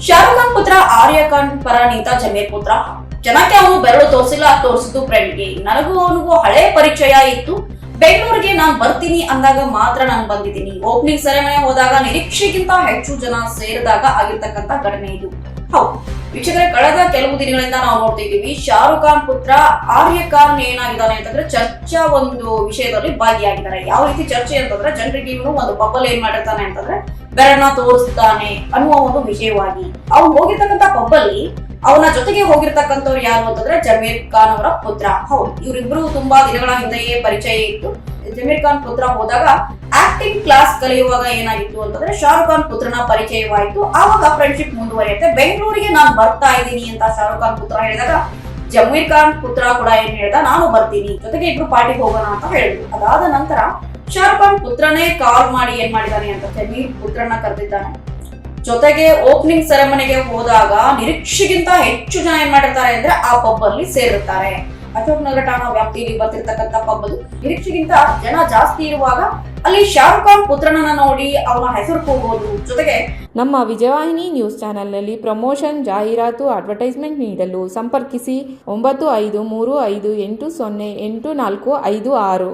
ಶಾರುಖ್ ಖಾನ್ ಪುತ್ರ ಆರ್ಯ ಖಾನ್ ಪರ ನಿಂತ ಜಮೀರ್ ಪುತ್ರ. ಜನಕ್ಕೆ ಅವನು ಬೆರಳು ತೋರಿಸಿಲ್ಲ, ತೋರಿಸಿದ್ದು ಫ್ರೆಂಡ್ಗೆ. ನನಗೂ ಅವನಿಗೂ ಹಳೆ ಪರಿಚಯ ಇತ್ತು. ಬೆಂಗಳೂರಿಗೆ ನಾನ್ ಬರ್ತೀನಿ ಅಂದಾಗ ಮಾತ್ರ ನಾನು ಬಂದಿದ್ದೀನಿ. ಓಪನಿಂಗ್ ಸೆರೆಮನಿ ಹೋದಾಗ ನಿರೀಕ್ಷೆಗಿಂತ ಹೆಚ್ಚು ಜನ ಸೇರಿದಾಗ ಆಗಿರ್ತಕ್ಕಂಥ ಘಟನೆ ಇದು. ಹೌದು ವೀಕ್ಷಕರೇ, ಕಳೆದ ಕೆಲವು ದಿನಗಳಿಂದ ನಾವು ನೋಡ್ತಿದ್ದೀವಿ ಶಾರುಖ್ ಖಾನ್ ಪುತ್ರ ಆರ್ಯ ಖಾನ್ ಏನಾಗಿದ್ದಾನೆ ಅಂತಂದ್ರೆ ಚರ್ಚಾ ಒಂದು ವಿಷಯದಲ್ಲಿ ಭಾಗಿಯಾಗಿದ್ದಾರೆ. ಯಾವ ರೀತಿ ಚರ್ಚೆ ಅಂತಂದ್ರೆ ಜನರಿಗೆ ಇವನು ಒಂದು ಬಬ್ಬಲ್ ಏನ್ ಮಾಡಿರ್ತಾನೆ ಅಂತಂದ್ರೆ ಬೆರಳನ್ನ ತೋರಿಸ್ತಾನೆ ಅನ್ನುವ ಒಂದು ವಿಷಯವಾಗಿ. ಅವ್ನು ಹೋಗಿರ್ತಕ್ಕಂಥ ಪಬ್ಬಲ್ಲಿ ಅವನ ಜೊತೆಗೆ ಹೋಗಿರ್ತಕ್ಕಂಥವ್ರು ಯಾರು ಅಂತಂದ್ರೆ ಜಮೀರ್ ಖಾನ್ ಅವರ ಪುತ್ರ. ಹೌದು, ಇವರಿಬ್ರು ತುಂಬಾ ದಿನಗಳ ಹಿಂದೆಯೇ ಪರಿಚಯ ಇತ್ತು. ಜಮೀರ್ ಖಾನ್ ಪುತ್ರ ಹೋದಾಗ ಆಕ್ಟಿಂಗ್ ಕ್ಲಾಸ್ ಕಲಿಯುವಾಗ ಏನಾಗಿತ್ತು ಅಂತಂದ್ರೆ ಶಾರುಖ್ ಖಾನ್ ಪುತ್ರನ ಪರಿಚಯವಾಯಿತು. ಆವಾಗ ಫ್ರೆಂಡ್ಶಿಪ್ ಮುಂದುವರಿಯುತ್ತೆ. ಬೆಂಗಳೂರಿಗೆ ನಾನು ಬರ್ತಾ ಇದ್ದೀನಿ ಅಂತ ಶಾರುಖ್ ಖಾನ್ ಪುತ್ರ ಹೇಳಿದಾಗ ಜಮೀರ್ ಖಾನ್ ಪುತ್ರ ಕೂಡ ಏನ್ ಹೇಳ್ದ, ನಾನು ಬರ್ತೀನಿ, ಜೊತೆಗೆ ಇಬ್ರು ಪಾರ್ಟಿಗೆ ಹೋಗೋಣ ಅಂತ ಹೇಳಿದ್ರು. ಅದಾದ ನಂತರ ಶಾರುಖ್ ಖಾನ್ ಪುತ್ರನೇ ಕಾಲ್ ಮಾಡಿ ಏನ್ ಮಾಡಿದಾನೆ ಅಂತ ಜಮೀರ್ ಪುತ್ರನ ಕರೆದಿದ್ದಾನೆ. ಜೊತೆಗೆ ಓಪನಿಂಗ್ ಸೆರೆಮನಿಗೆ ಹೋದಾಗ ನಿರೀಕ್ಷೆಗಿಂತ ಹೆಚ್ಚು ಜನ ಏನ್ ಮಾಡಿರ್ತಾರೆ ಅಂದ್ರೆ ಆ ಪಬ್ ಅಲ್ಲಿ ಸೇರಿರ್ತಾರೆ. ಅಶೋಕ್ ನಗರ ಠಾಣಾ ವ್ಯಾಪ್ತಿಯಲ್ಲಿ ಬರ್ತಿರ್ತಕ್ಕಂಥ ಪಬ್ ಅದು. ನಿರೀಕ್ಷೆಗಿಂತ ಜನ ಜಾಸ್ತಿ ಇರುವಾಗ ಅಲ್ಲಿ ಶಾರುಖ್ ಖಾನ್ ಪುತ್ರನನ್ನ ನೋಡಿ ಅವನ ಹೆಸರು ಕೂಗೋದು. ಜೊತೆಗೆ ನಮ್ಮ ವಿಜಯವಾಹಿನಿ ನ್ಯೂಸ್ ಚಾನೆಲ್ನಲ್ಲಿ ಪ್ರಮೋಷನ್, ಜಾಹೀರಾತು, ಅಡ್ವರ್ಟೈಸ್ಮೆಂಟ್ ನೀಡಲು ಸಂಪರ್ಕಿಸಿ 9535808456.